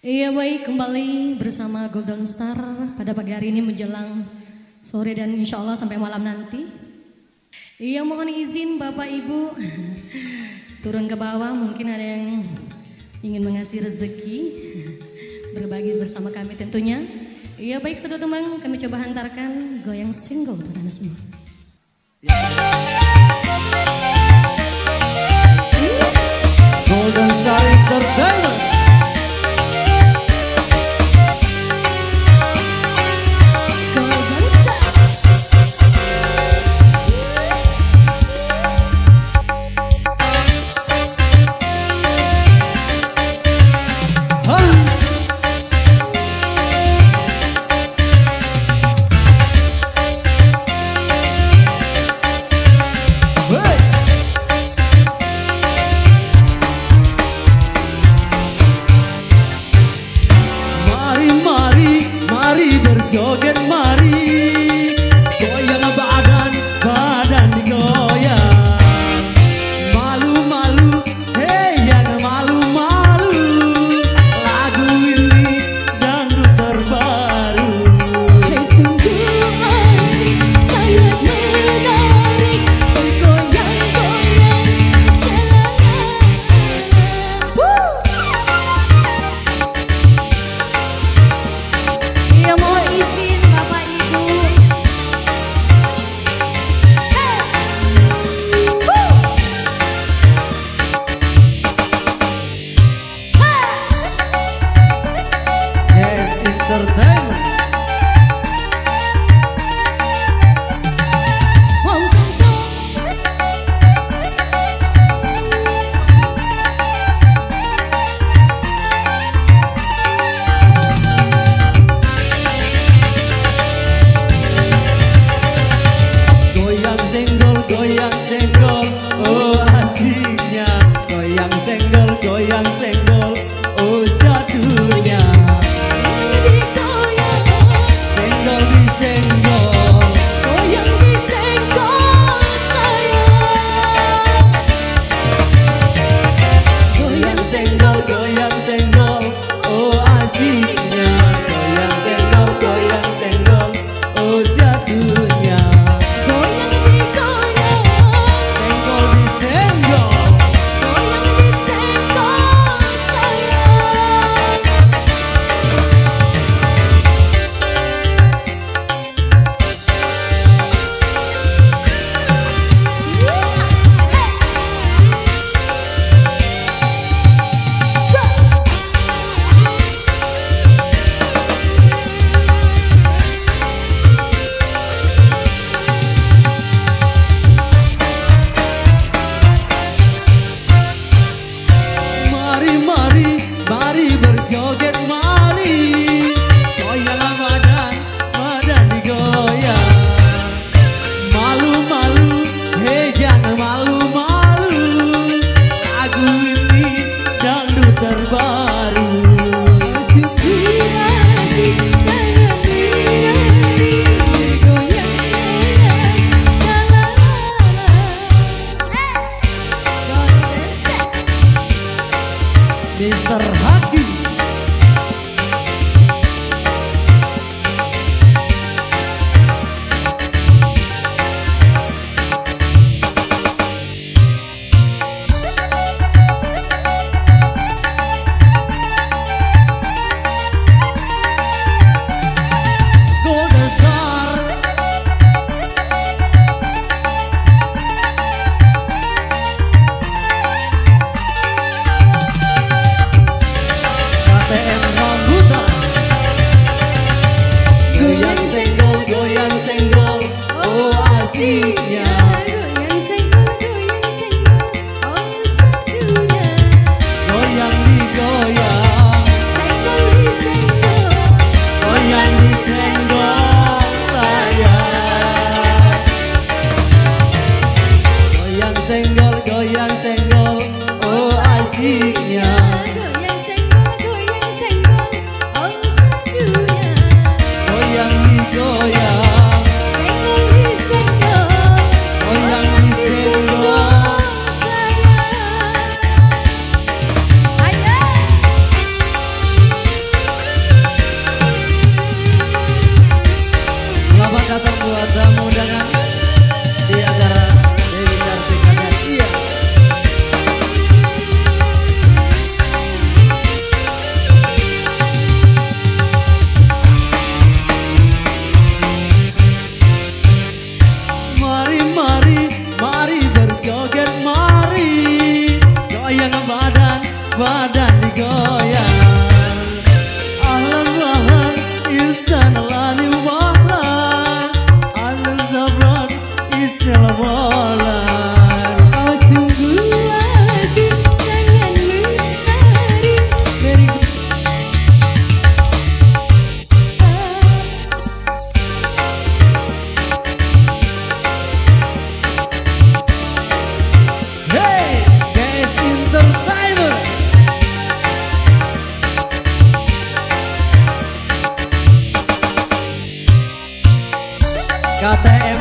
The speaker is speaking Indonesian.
Iya baik, kembali bersama Golden Star pada pagi hari ini menjelang sore dan insya Allah sampai malam nanti. Iya mohon izin Bapak Ibu turun ke bawah, mungkin ada yang ingin mengasih rezeki berbagi bersama kami tentunya. Iya baik saudara teman, kami coba hantarkan goyang single buat anda semua. Golden Star Entertainment. Berjoget mari, goyang badan, badan digoyang. Malu-malu, hei jangan malu-malu. Lagu ini dangdut terbaru. Hei sungguh asik, sangat menarik, bergoyang-goyang shalala. Iya mohon izin Bapak Ibu. Yes, Entertainment. Goyang senggol, oh asiknya. Goyang senggol, oh syatunya. Digoyang ATM